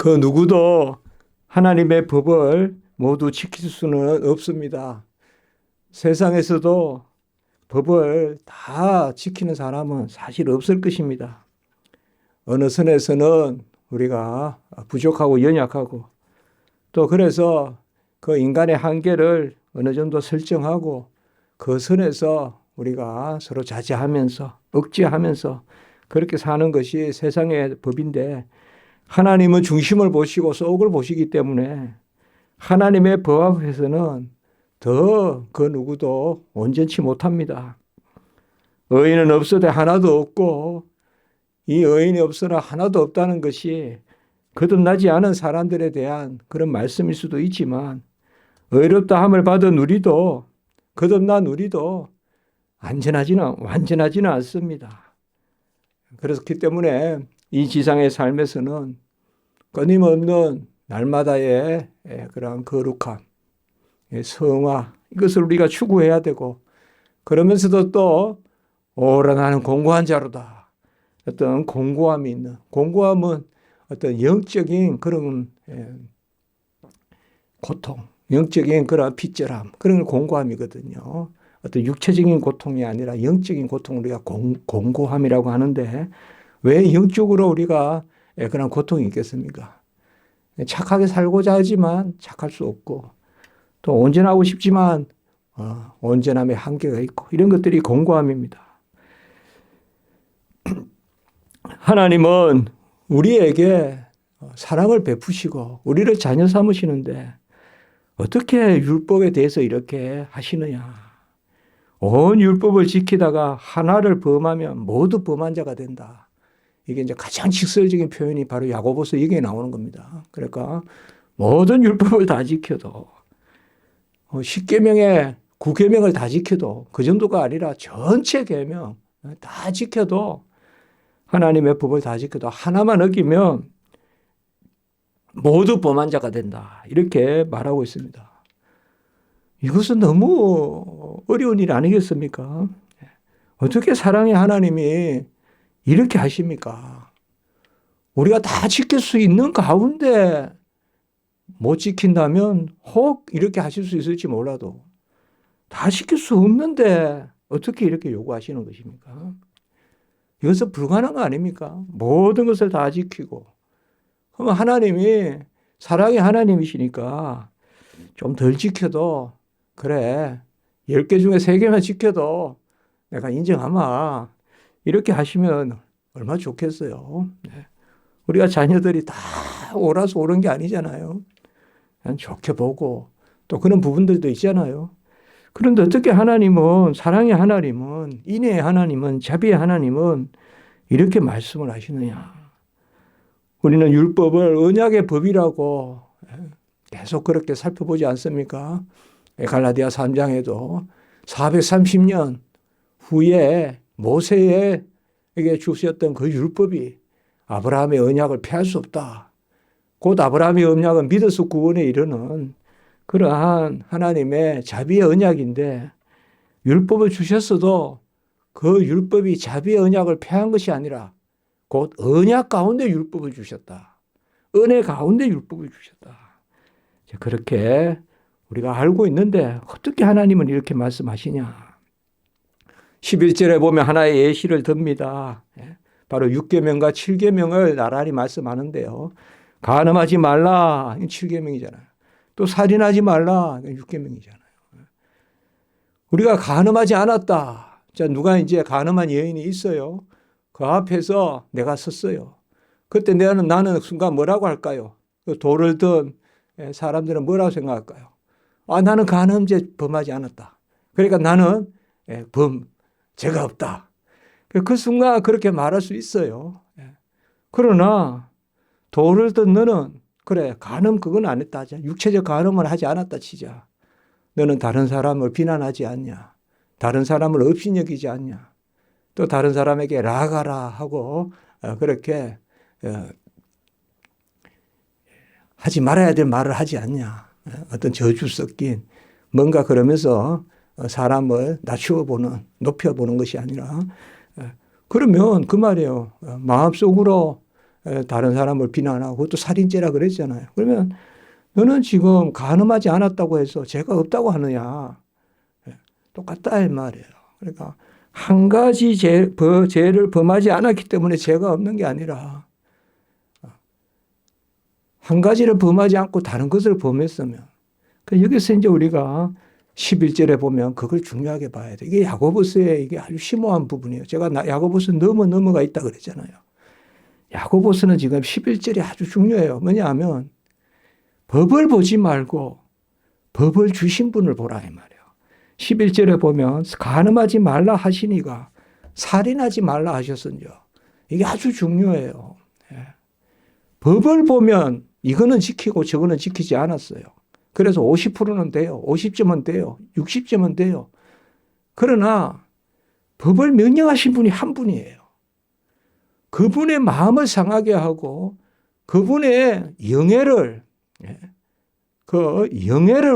그 누구도 하나님의 법을 모두 지킬 수는 없습니다. 세상에서도 법을 다 지키는 사람은 사실 없을 것입니다. 어느 선에서는 우리가 부족하고 연약하고 또 그래서 그 인간의 한계를 어느 정도 설정하고 그 선에서 우리가 서로 자제하면서 억제하면서 그렇게 사는 것이 세상의 법인데 하나님은 중심을 보시고 속을 보시기 때문에 하나님의 법 앞에서는 더 그 누구도 온전치 못합니다. 의인은 없어도 하나도 없고 이 의인이 없으나 하나도 없다는 것이 거듭나지 않은 사람들에 대한 그런 말씀일 수도 있지만 의롭다 함을 받은 우리도 거듭난 우리도 완전하지는 않습니다. 그렇기 때문에 이 지상의 삶에서는 끊임없는 날마다의 그런 거룩함, 성화 이것을 우리가 추구해야 되고 그러면서도 또 오라 나는 공고한 자로다. 어떤 공고함이 있는 공고함은 어떤 영적인 그런 고통, 영적인 그런 빗절함 그런 공고함이거든요. 어떤 육체적인 고통이 아니라 영적인 고통을 우리가 공고함이라고 하는데 왜 영적으로 우리가 그런 고통이 있겠습니까? 착하게 살고자 하지만 착할 수 없고 또 온전하고 싶지만 온전함의 한계가 있고 이런 것들이 공고함입니다. 하나님은 우리에게 사랑을 베푸시고 우리를 자녀 삼으시는데 어떻게 율법에 대해서 이렇게 하시느냐. 온 율법을 지키다가 하나를 범하면 모두 범한 자가 된다. 이게 이제 가장 직설적인 표현이 바로 야고보서 여기에 나오는 겁니다. 그러니까 모든 율법을 다 지켜도 10계명에 9계명을 다 지켜도 그 정도가 아니라 전체 계명 다 지켜도 하나님의 법을 다 지켜도 하나만 어기면 모두 범한 자가 된다. 이렇게 말하고 있습니다. 이것은 너무 어려운 일 아니겠습니까? 어떻게 사랑의 하나님이 이렇게 하십니까? 우리가 다 지킬 수 있는 가운데 못 지킨다면 혹 이렇게 하실 수 있을지 몰라도 다 지킬 수 없는데 어떻게 이렇게 요구하시는 것입니까? 이것은 불가능한 거 아닙니까? 모든 것을 다 지키고 그러면 하나님이 사랑의 하나님이시니까 좀 덜 지켜도 그래 10개 중에 3개만 지켜도 내가 인정하마 이렇게 하시면 얼마나 좋겠어요. 우리가 자녀들이 다 옳아서 옳은 게 아니잖아요. 그냥 좋게 보고 또 그런 부분들도 있잖아요. 그런데 어떻게 하나님은 사랑의 하나님은 인애의 하나님은 자비의 하나님은 이렇게 말씀을 하시느냐. 우리는 율법을 언약의 법이라고 계속 그렇게 살펴보지 않습니까? 갈라디아 3장에도 430년 후에 모세에게 주셨던 그 율법이 아브라함의 언약을 폐할 수 없다. 곧 아브라함의 언약은 믿어서 구원에 이르는 그러한 하나님의 자비의 언약인데 율법을 주셨어도 그 율법이 자비의 언약을 폐한 것이 아니라 곧 언약 가운데 율법을 주셨다. 은혜 가운데 율법을 주셨다. 그렇게 우리가 알고 있는데 어떻게 하나님은 이렇게 말씀하시냐. 11절에 보면 하나의 예시를 듭니다. 바로 6계명과 7계명을 나란히 말씀하는데요. 간음하지 말라 7계명이잖아요. 또 살인하지 말라 6계명이잖아요. 우리가 간음하지 않았다. 자, 누가 이제 간음한 여인이 있어요. 그 앞에서 내가 섰어요. 그때 나는 순간 뭐라고 할까요? 돌을 든 사람들은 뭐라고 생각할까요? 나는 간음죄 범하지 않았다. 그러니까 나는 죄가 없다. 그 순간 그렇게 말할 수 있어요. 그러나 돌을 든 너는 그래 간음 그건 안 했다 하자. 육체적 간음을 하지 않았다 치자. 너는 다른 사람을 비난하지 않냐. 다른 사람을 없이 여기지 않냐. 또 다른 사람에게 라가라 하고 그렇게 하지 말아야 될 말을 하지 않냐. 어떤 저주 섞인 뭔가 그러면서 사람을 높여보는 것이 아니라 그러면 그 말이에요. 마음속으로 다른 사람을 비난하고 그것도 살인죄라 그랬잖아요. 그러면 너는 지금 간음하지 않았다고 해서 죄가 없다고 하느냐. 똑같다 이 말이에요. 그러니까 한 가지 죄를 범하지 않았기 때문에 죄가 없는 게 아니라 한 가지를 범하지 않고 다른 것을 범했으면 여기서 이제 우리가 11절에 보면 그걸 중요하게 봐야 돼. 이게 야고보서의 이게 아주 심오한 부분이에요. 제가 야고보서 넘어가 있다 그랬잖아요. 야고보서는 지금 11절이 아주 중요해요. 뭐냐면 법을 보지 말고 법을 주신 분을 보라 이 말이에요. 11절에 보면 간음하지 말라 하시니가 살인하지 말라 하셨은요. 이게 아주 중요해요. 법을 보면 이거는 지키고 저거는 지키지 않았어요. 그래서 50%는 돼요. 50점은 돼요. 60점은 돼요. 그러나 법을 명령하신 분이 한 분이에요. 그분의 마음을 상하게 하고 그분의 영예를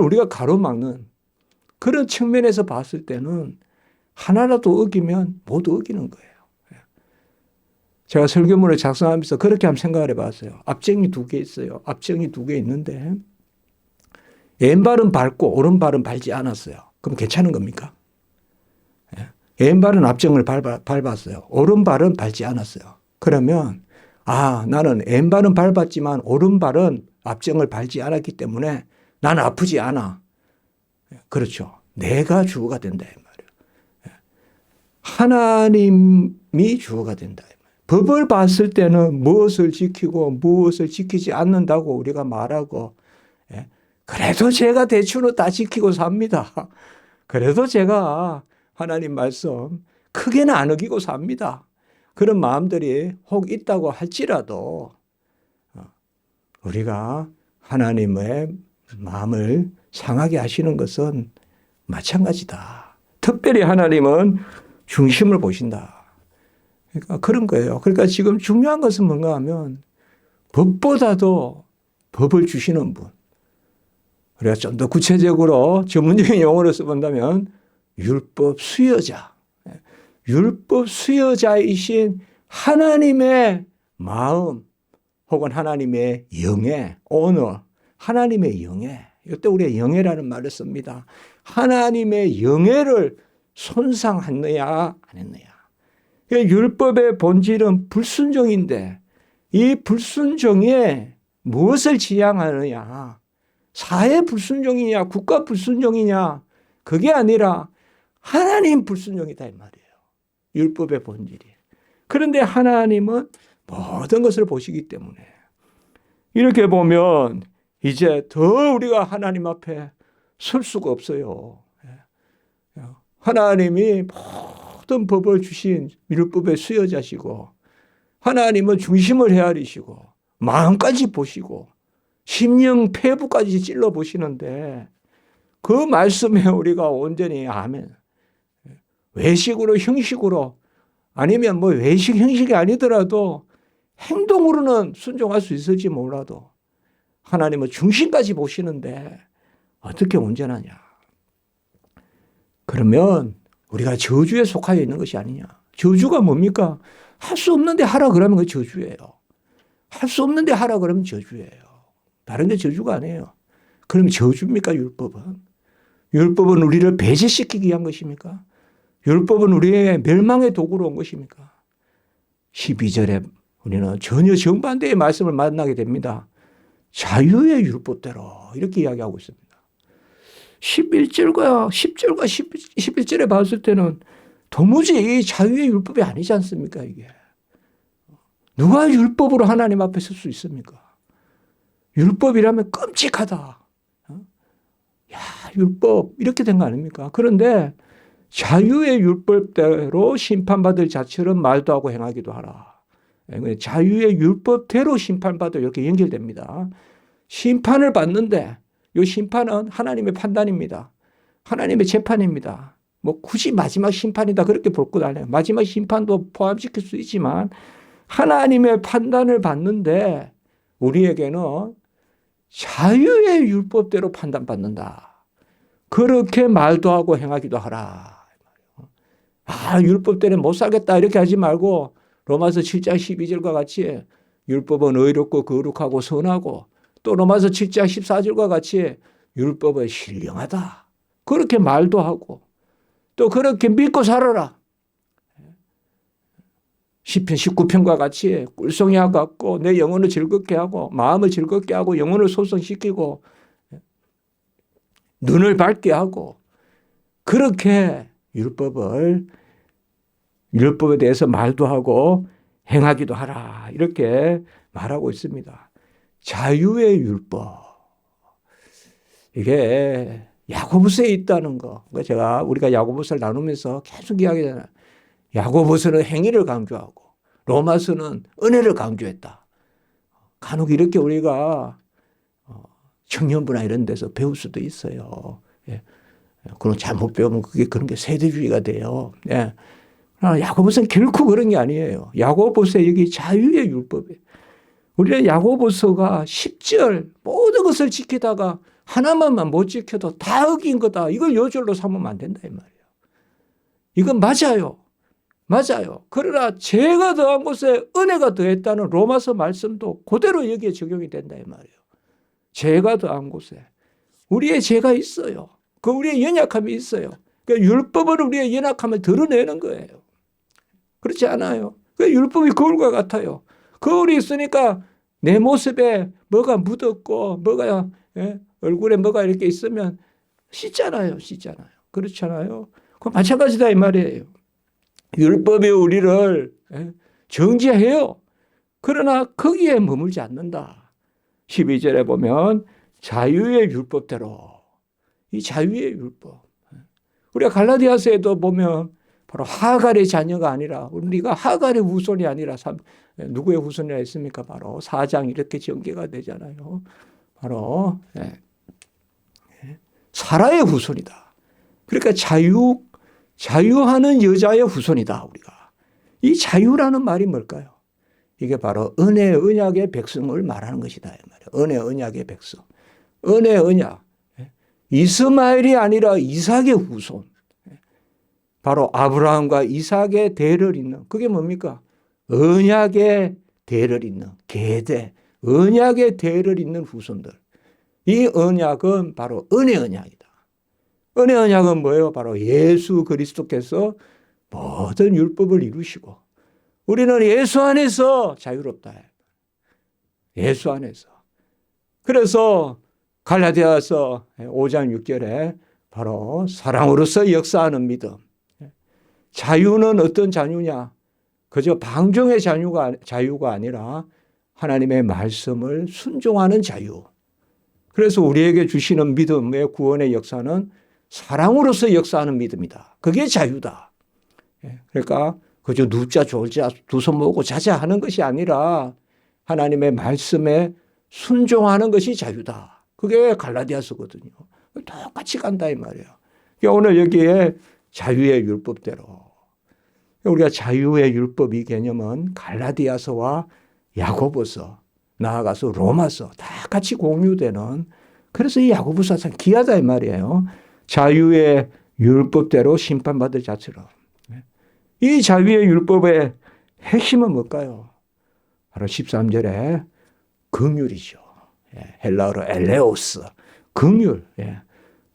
우리가 가로막는 그런 측면에서 봤을 때는 하나라도 어기면 모두 어기는 거예요. 제가 설교문을 작성하면서 그렇게 한번 생각을 해봤어요. 앞정이 2개 있어요. 앞정이 2개 있는데 왼발은 밟고 오른발은 밟지 않았어요. 그럼 괜찮은 겁니까? 왼발은 앞정을 밟았어요. 오른발은 밟지 않았어요. 그러면 나는 왼발은 밟았지만 오른발은 앞정을 밟지 않았기 때문에 나는 아프지 않아. 그렇죠. 내가 주어가 된다 이 말이에요. 하나님이 주어가 된다. 법을 봤을 때는 무엇을 지키고 무엇을 지키지 않는다고 우리가 말하고 그래도 제가 대충은 다 지키고 삽니다. 그래도 제가 하나님 말씀 크게는 안 어기고 삽니다. 그런 마음들이 혹 있다고 할지라도 우리가 하나님의 마음을 상하게 하시는 것은 마찬가지다. 특별히 하나님은 중심을 보신다. 그러니까 그런 거예요. 그러니까 지금 중요한 것은 뭔가 하면 법보다도 법을 주시는 분. 우리가 좀 더 구체적으로 전문적인 용어로 써본다면 율법 수여자. 율법 수여자이신 하나님의 마음 혹은 하나님의 영예, 오너, 하나님의 영예. 이때 우리가 영예라는 말을 씁니다. 하나님의 영예를 손상했느냐 안 했느냐. 율법의 본질은 불순종인데 이 불순종에 무엇을 지향하느냐. 사회 불순종이냐 국가 불순종이냐 그게 아니라 하나님 불순종이다 이 말이에요. 율법의 본질이. 그런데 하나님은 모든 것을 보시기 때문에 이렇게 보면 이제 더 우리가 하나님 앞에 설 수가 없어요. 하나님이 모든 법을 주신 율법의 수여자시고 하나님은 중심을 헤아리시고 마음까지 보시고 심령 폐부까지 찔러보시는데 그 말씀에 우리가 온전히 아멘. 외식으로 형식으로 아니면 뭐 외식 형식이 아니더라도 행동으로는 순종할 수 있을지 몰라도 하나님은 중심까지 보시는데 어떻게 온전하냐. 그러면 우리가 저주에 속하여 있는 것이 아니냐. 저주가 뭡니까? 할 수 없는데 하라 그러면 그 저주예요. 할 수 없는데 하라 그러면 저주예요. 다른 게 저주가 아니에요. 그럼 저주입니까 율법은? 율법은 우리를 배제시키기 위한 것입니까? 율법은 우리의 멸망의 도구로 온 것입니까? 12절에 우리는 전혀 정반대의 말씀을 만나게 됩니다. 자유의 율법대로 이렇게 이야기하고 있습니다. 11절과 10절과 11절에 봤을 때는 도무지 자유의 율법이 아니지 않습니까 이게. 누가 율법으로 하나님 앞에 설 수 있습니까? 율법이라면 끔찍하다. 야, 율법 이렇게 된 거 아닙니까? 그런데 자유의 율법대로 심판받을 자처럼 말도 하고 행하기도 하라. 자유의 율법대로 심판받을 이렇게 연결됩니다. 심판을 받는데 이 심판은 하나님의 판단입니다. 하나님의 재판입니다. 뭐 굳이 마지막 심판이다 그렇게 볼 것 아니에요. 마지막 심판도 포함시킬 수 있지만 하나님의 판단을 받는데 우리에게는 자유의 율법대로 판단받는다. 그렇게 말도 하고 행하기도 하라. 율법대로 못 살겠다 이렇게 하지 말고 로마서 7장 12절과 같이 율법은 의롭고 거룩하고 선하고 또 로마서 7장 14절과 같이 율법은 신령하다. 그렇게 말도 하고 또 그렇게 믿고 살아라. 시편 19편과 같이 꿀송이와 같고 내 영혼을 즐겁게 하고 마음을 즐겁게 하고 영혼을 소성시키고 눈을 밝게 하고 그렇게 율법에 대해서 말도 하고 행하기도 하라. 이렇게 말하고 있습니다. 자유의 율법. 이게 야고보서에 있다는 거. 우리가 야고보서를 나누면서 계속 이야기하잖아요. 야고보서는 행위를 강조하고 로마서는 은혜를 강조했다. 간혹 이렇게 우리가 청년부나 이런 데서 배울 수도 있어요. 예. 그럼 잘못 배우면 그런 게 세대주의가 돼요. 예. 야고보서는 결코 그런 게 아니에요. 야고보서 여기 자유의 율법이에요. 우리는 야고보서가 10절 모든 것을 지키다가 하나만만 못 지켜도 다 어긴 거다. 이걸 요절로 삼으면 안 된다 이 말이에요. 이건 맞아요. 맞아요. 그러나 죄가 더한 곳에 은혜가 더했다는 로마서 말씀도 그대로 여기에 적용이 된다 이 말이에요. 죄가 더한 곳에 우리의 죄가 있어요. 우리의 연약함이 있어요. 그러니까 율법은 우리의 연약함을 드러내는 거예요. 그렇지 않아요. 율법이 거울과 같아요. 거울이 있으니까 내 모습에 뭐가 묻었고 뭐가 얼굴에 뭐가 이렇게 있으면 씻잖아요. 그렇잖아요. 그 마찬가지다 이 말이에요. 율법이 우리를 정죄해요. 그러나 거기에 머물지 않는다. 12절에 보면 자유의 율법대로 이 자유의 율법. 우리가 갈라디아서에도 보면 바로 하갈의 자녀가 아니라 우리가 하갈의 후손이 아니라 누구의 후손이라 했습니까? 바로 4장 이렇게 전개가 되잖아요. 바로 사라의 후손이다. 그러니까 자유하는 여자의 후손이다. 우리가. 이 자유라는 말이 뭘까요? 이게 바로 은혜 언약의 백성을 말하는 것이다. 이 말이에요. 은혜 언약의 백성. 은혜 언약. 이스마엘이 아니라 이삭의 후손. 바로 아브라함과 이삭의 대를 잇는 그게 뭡니까? 언약의 대를 잇는 계대. 언약의 대를 잇는 후손들. 이 언약은 바로 은혜 언약이다. 은혜 언약은 뭐예요? 바로 예수 그리스도께서 모든 율법을 이루시고 우리는 예수 안에서 자유롭다. 예수 안에서. 그래서 갈라디아서 5장 6절에 바로 사랑으로서 역사하는 믿음. 자유는 어떤 자유냐? 그저 방종의 자유가 아니라 하나님의 말씀을 순종하는 자유. 그래서 우리에게 주시는 믿음의 구원의 역사는 사랑으로서 역사하는 믿음이다. 그게 자유다. 그러니까 그저 눕자 졸자 두 손 모으고 자자 하는 것이 아니라 하나님의 말씀에 순종하는 것이 자유다. 그게 갈라디아서거든요. 똑같이 간다 이 말이에요. 그러니까 오늘 여기에 자유의 율법대로 우리가 자유의 율법 이 개념은 갈라디아서와 야고보서 나아가서 로마서 다 같이 공유되는 그래서 이 야고보서가 참 귀하다 이 말이에요. 자유의 율법대로 심판받을 자처럼. 이 자유의 율법의 핵심은 뭘까요? 바로 13절에 긍휼이죠. 헬라어로 엘레오스. 긍휼.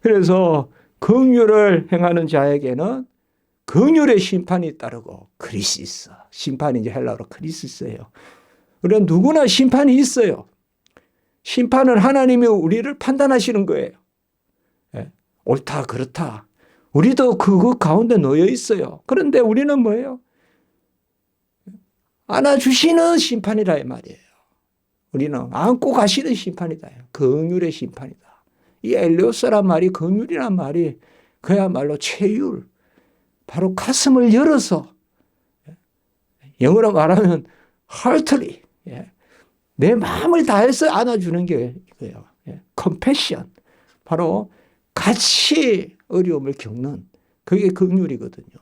그래서 긍휼을 행하는 자에게는 긍휼의 심판이 따르고 크리시스. 심판이 이제 헬라어로 크리시스예요. 우리는 누구나 심판이 있어요. 심판은 하나님이 우리를 판단하시는 거예요. 옳다 그렇다. 우리도 그거 가운데 놓여 있어요. 그런데 우리는 뭐예요? 안아주시는 심판이라 이 말이에요. 우리는 안고 가시는 심판이다. 긍휼의 심판이다. 이 엘레오스란 말이 긍휼이란 말이 그야말로 체휼. 바로 가슴을 열어서 영어로 말하면 heartily 내 마음을 다해서 안아주는 게 이거예요. compassion. 바로 같이 어려움을 겪는 그게 긍휼이거든요.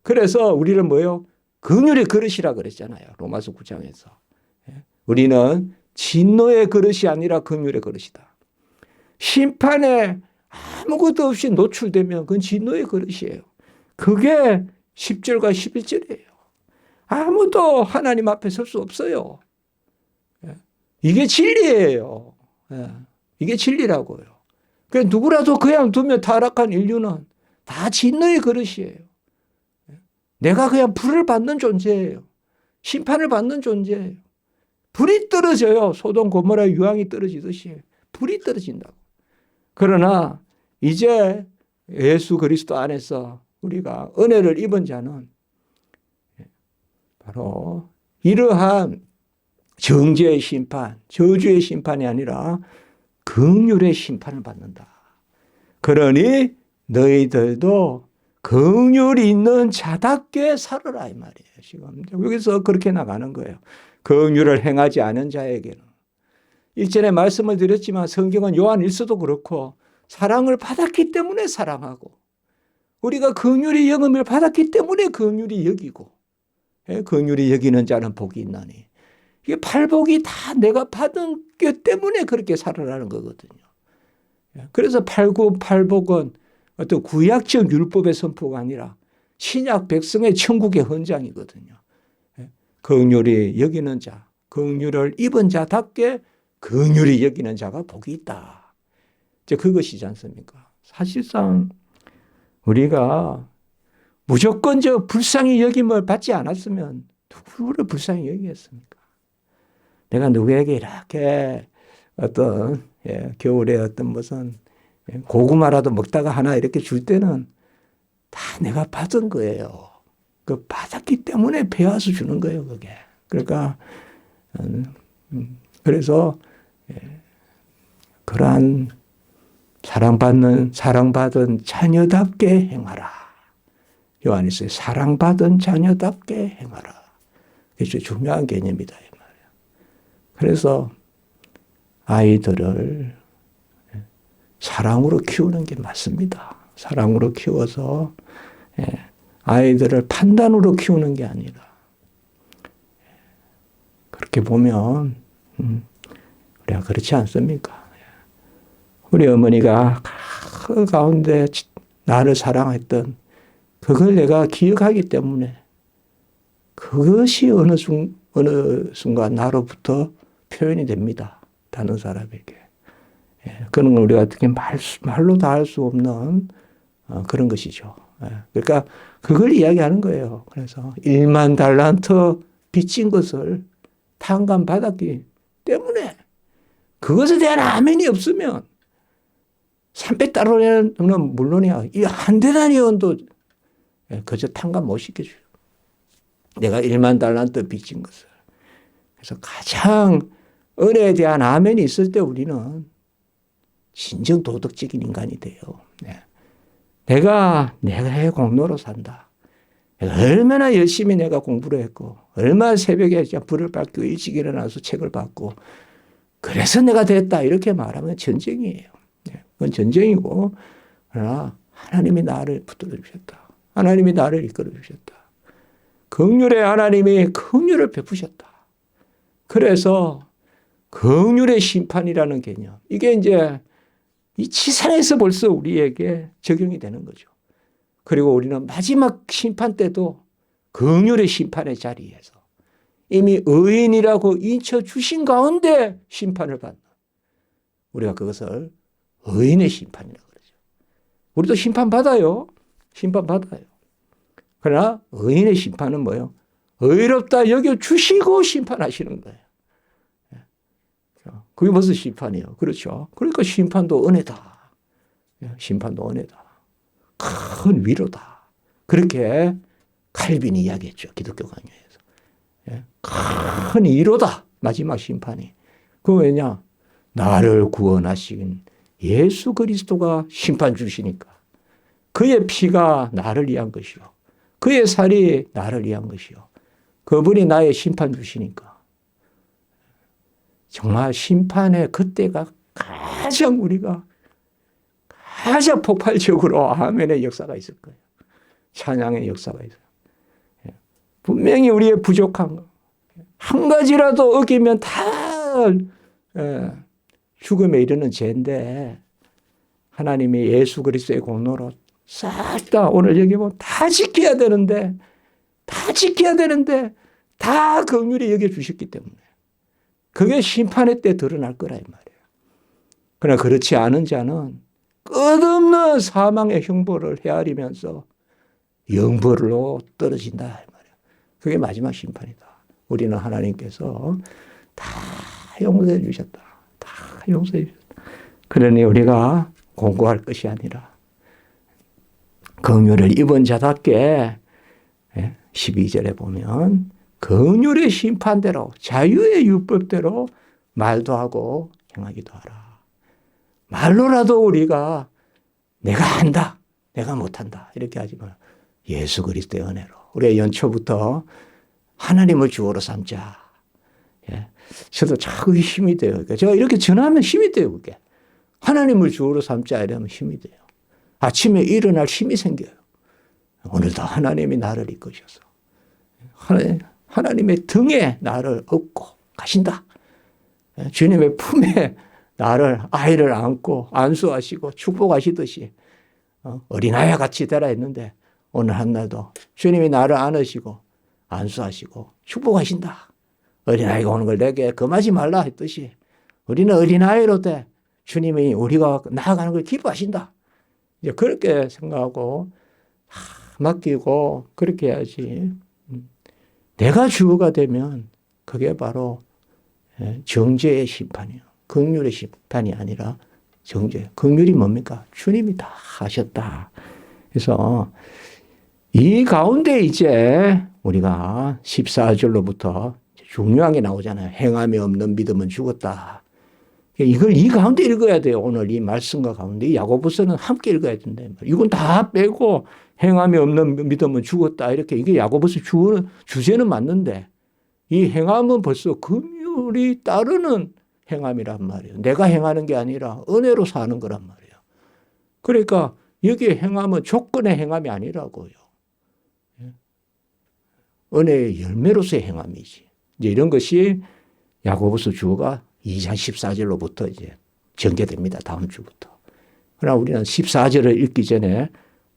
그래서 우리는 뭐예요? 긍휼의 그릇이라 그랬잖아요. 로마서 9장에서. 우리는 진노의 그릇이 아니라 긍휼의 그릇이다. 심판에 아무것도 없이 노출되면 그건 진노의 그릇이에요. 그게 10절과 11절이에요. 아무도 하나님 앞에 설 수 없어요. 이게 진리예요. 예. 이게 진리라고요. 그 누구라도 그냥 두면 타락한 인류는 다 진노의 그릇이에요. 내가 그냥 불을 받는 존재예요. 심판을 받는 존재예요. 불이 떨어져요. 소돔 고모라 유황이 떨어지듯이 불이 떨어진다고. 그러나 이제 예수 그리스도 안에서 우리가 은혜를 입은 자는 바로 이러한 정죄의 심판, 저주의 심판이 아니라 긍휼의 심판을 받는다. 그러니 너희들도 긍휼이 있는 자답게 살아라 이 말이에요. 지금 여기서 그렇게 나가는 거예요. 긍휼을 행하지 않은 자에게는. 일전에 말씀을 드렸지만 성경은 요한 1서도 그렇고 사랑을 받았기 때문에 사랑하고 우리가 긍휼의 영음을 받았기 때문에 긍휼히 여기고 긍휼히 여기는 자는 복이 있나니 이게 팔복이 다 내가 받은 것 때문에 그렇게 살아라는 거거든요. 그래서 팔복은 어떤 구약적 율법의 선포가 아니라 신약 백성의 천국의 헌장이거든요. 긍휼히 여기는 자, 긍휼을 입은 자답게 긍휼히 여기는 자가 복이 있다. 이제 그것이지 않습니까? 사실상 우리가 무조건 불쌍히 여김을 받지 않았으면 누구를 불쌍히 여기겠습니까? 내가 누구에게 이렇게 어떤 겨울에 어떤 무슨 고구마라도 먹다가 하나 이렇게 줄 때는 다 내가 받은 거예요. 그 받았기 때문에 배워서 주는 거예요, 그게. 그러니까 그래서 그러한 사랑받은 자녀답게 행하라. 요한일서에 사랑받은 자녀답게 행하라. 이게 중요한 개념이다 이 말이에요. 그래서 아이들을 사랑으로 키우는 게 맞습니다. 사랑으로 키워서 아이들을 판단으로 키우는 게 아니라 그렇게 보면 우리가 그렇지 않습니까? 우리 어머니가 그 가운데 나를 사랑했던 그걸 내가 기억하기 때문에 그것이 어느 순간 나로부터 표현이 됩니다. 다른 사람에게. 그런 걸 우리가 어떻게 말로 다 할 수 없는 그런 것이죠. 그러니까 그걸 이야기하는 거예요. 그래서 1만 달란트 빚진 것을 탕감받았기 때문에 그것에 대한 아멘이 없으면 300달러는 물론이야. 이 한 데나리온도 그저 탕감 못 시켜줘요. 내가 1만 달란트 빚진 것을. 그래서 가장 은혜에 대한 아멘이 있을 때 우리는 진정 도덕적인 인간이 돼요. 내가 의 공로로 산다. 얼마나 열심히 내가 공부를 했고 얼마나 새벽에 불을 밝히고 일찍 일어나서 책을 받고 그래서 내가 됐다 이렇게 말하면 전쟁이에요. 그건 전쟁이고 그러나 하나님이 나를 붙들어 주셨다. 하나님이 나를 이끌어 주셨다. 긍휼의 하나님이 긍휼을 베푸셨다. 그래서 긍휼의 심판이라는 개념 이게 이제 이 지상에서 벌써 우리에게 적용이 되는 거죠. 그리고 우리는 마지막 심판 때도 긍휼의 심판의 자리에서 이미 의인이라고 인쳐 주신 가운데 심판을 받는 우리가 그것을 의인의 심판이라고 그러죠. 우리도 심판받아요. 심판받아요. 그러나 의인의 심판은 뭐예요? 의롭다 여겨주시고 심판하시는 거예요. 그게 무슨 심판이에요? 그렇죠. 그러니까 심판도 은혜다. 심판도 은혜다. 큰 위로다. 그렇게 칼빈이 이야기했죠. 기독교 강요에서. 큰 위로다. 마지막 심판이. 그거 왜냐? 나를 구원하신 예수 그리스도가 심판 주시니까. 그의 피가 나를 위한 것이요. 그의 살이 나를 위한 것이요. 그분이 나의 심판 주시니까. 정말 심판의 그때가 가장 우리가 가장 폭발적으로 아멘의 역사가 있을 거예요. 찬양의 역사가 있어요. 분명히 우리의 부족한 거. 한 가지라도 어기면 다 죽음에 이르는 죄인데 하나님이 예수 그리스도의 공로로 싹 다 오늘 여기 보면 다 지켜야 되는데 다 긍휼히 여겨주셨기 때문에 그게 심판의 때 드러날 거라 이 말이에요. 그러나 그렇지 않은 자는 끝없는 사망의 형벌을 헤아리면서 영벌로 떨어진다 이 말이에요. 그게 마지막 심판이다. 우리는 하나님께서 다 용서해 주셨다. 다 용서해 주셨다. 그러니 우리가 공고할 것이 아니라 긍휼을 입은 자답게 12절에 보면 긍휼의 심판대로 자유의 율법대로 말도 하고 행하기도 하라. 말로라도 우리가 내가 한다, 내가 못한다 이렇게 하지 마. 예수 그리스도의 은혜로 우리가 연초부터 하나님을 주어로 삼자. 저도 자꾸 힘이 돼요. 그러니까 제가 이렇게 전하면 힘이 돼요. 그게 하나님을 주어로 삼자 이러면 힘이 돼요. 아침에 일어날 힘이 생겨요. 오늘도 하나님이 나를 이끄셔서 하나님의 등에 나를 업고 가신다. 주님의 품에 나를 아이를 안고 안수하시고 축복하시듯이 어린아이와 같이 되라 했는데 오늘 한날도 주님이 나를 안으시고 안수하시고 축복하신다. 어린아이가 오는 걸 내게 금하지 말라 했듯이 우리는 어린아이로 돼 주님이 우리가 나아가는 걸 기뻐하신다. 이제 그렇게 생각하고 맡기고 그렇게 해야지. 내가 주어가 되면 그게 바로 정죄의 심판이에요. 긍휼의 심판이 아니라 정죄. 긍휼이 뭡니까? 주님이 다 하셨다. 그래서 이 가운데 이제 우리가 14절로부터 중요한 게 나오잖아요. 행함이 없는 믿음은 죽었다. 이걸 이 가운데 읽어야 돼요. 오늘 이 말씀과 가운데. 야고보서는 함께 읽어야 된다. 이건 다 빼고 행함이 없는 믿음은 죽었다. 이렇게 이게 야고보서 주제는 맞는데 이 행함은 벌써 긍휼이 따르는 행함이란 말이에요. 내가 행하는 게 아니라 은혜로 사는 거란 말이에요. 그러니까 여기에 행함은 조건의 행함이 아니라고요. 은혜의 열매로서의 행함이지. 이제 이런 것이 야고보서 주어가 2장 14절로부터 이제 전개됩니다. 다음 주부터. 그러나 우리는 14절을 읽기 전에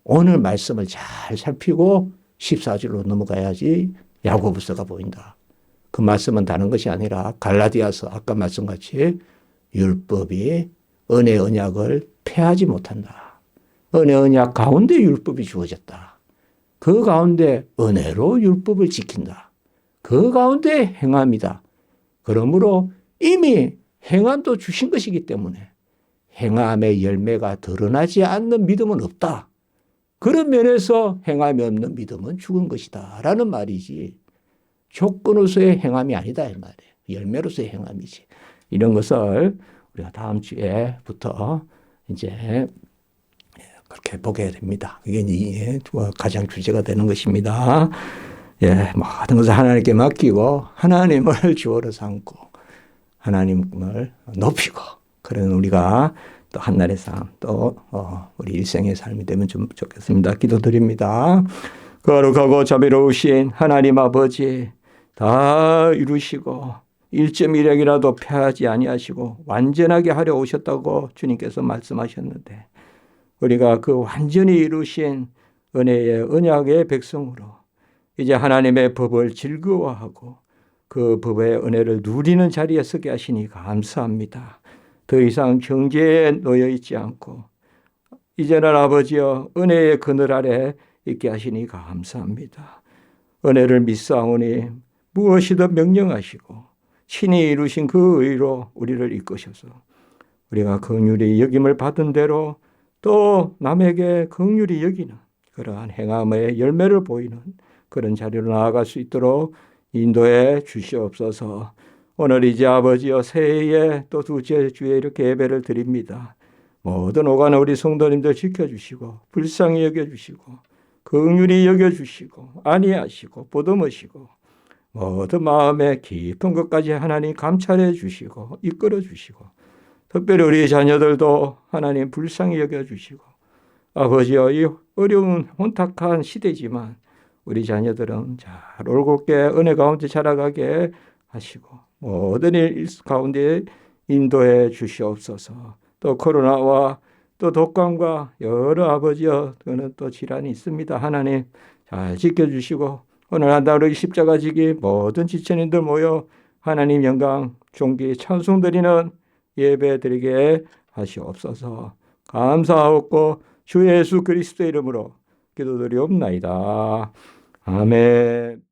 오늘 말씀을 잘 살피고 14절로 넘어가야지 야고보서가 보인다. 그 말씀은 다른 것이 아니라 갈라디아서 아까 말씀같이 율법이 은혜 언약을 폐하지 못한다. 은혜 언약 가운데 율법이 주어졌다. 그 가운데 은혜로 율법을 지킨다. 그 가운데 행함이다. 그러므로 이미 행함도 주신 것이기 때문에 행함의 열매가 드러나지 않는 믿음은 없다. 그런 면에서 행함이 없는 믿음은 죽은 것이다. 라는 말이지 조건으로서의 행함이 아니다. 이 말이에요. 열매로서의 행함이지. 이런 것을 우리가 다음 주에부터 이제 그렇게 보게 됩니다. 그게 이제 가장 주제가 되는 것입니다. 모든 것을 하나님께 맡기고 하나님을 주어로 삼고 하나님을 높이고 그런 우리가 또 한날의 삶, 또 우리 일생의 삶이 되면 좀 좋겠습니다. 기도드립니다. 거룩하고 자비로우신 하나님 아버지 다 이루시고 1.1핵이라도 패하지 아니하시고 완전하게 하려 오셨다고 주님께서 말씀하셨는데 우리가 그 완전히 이루신 은혜의 언약의 백성으로 이제 하나님의 법을 즐거워하고 그 법의 은혜를 누리는 자리에 서게 하시니 감사합니다. 더 이상 정죄에 놓여 있지 않고 이제는 아버지여 은혜의 그늘 아래 있게 하시니 감사합니다. 은혜를 믿사오니 무엇이든 명령하시고 친히 이루신 그 의로 우리를 이끄셔서 우리가 긍휼히 여김을 받은 대로 또 남에게 긍휼히 여기는 그러한 행함의 열매를 보이는 그런 자리로 나아갈 수 있도록 인도해 주시옵소서. 오늘 이제 아버지여 새해에 또 둘째 주에 이렇게 예배를 드립니다. 모든 오가는 우리 성도님들 지켜주시고 불쌍히 여겨주시고 긍휼히 여겨주시고 안위하시고 보듬으시고 모든 마음의 깊은 것까지 하나님 감찰해 주시고 이끌어 주시고 특별히 우리 자녀들도 하나님 불쌍히 여겨주시고 아버지여 이 어려운 혼탁한 시대지만 우리 자녀들은 잘 올곧게 은혜 가운데 자라가게 하시고 모든 일 가운데 인도해 주시옵소서. 또 코로나와 또 독감과 여러 아버지여 또는 또 질환이 있습니다. 하나님 잘 지켜주시고 오늘 한 달 우리 십자가 지기 모든 지체님들 모여 하나님 영광 존귀 찬송드리는 예배 드리게 하시옵소서. 감사하옵고 주 예수 그리스도 이름으로 기도드리옵나이다. 아멘.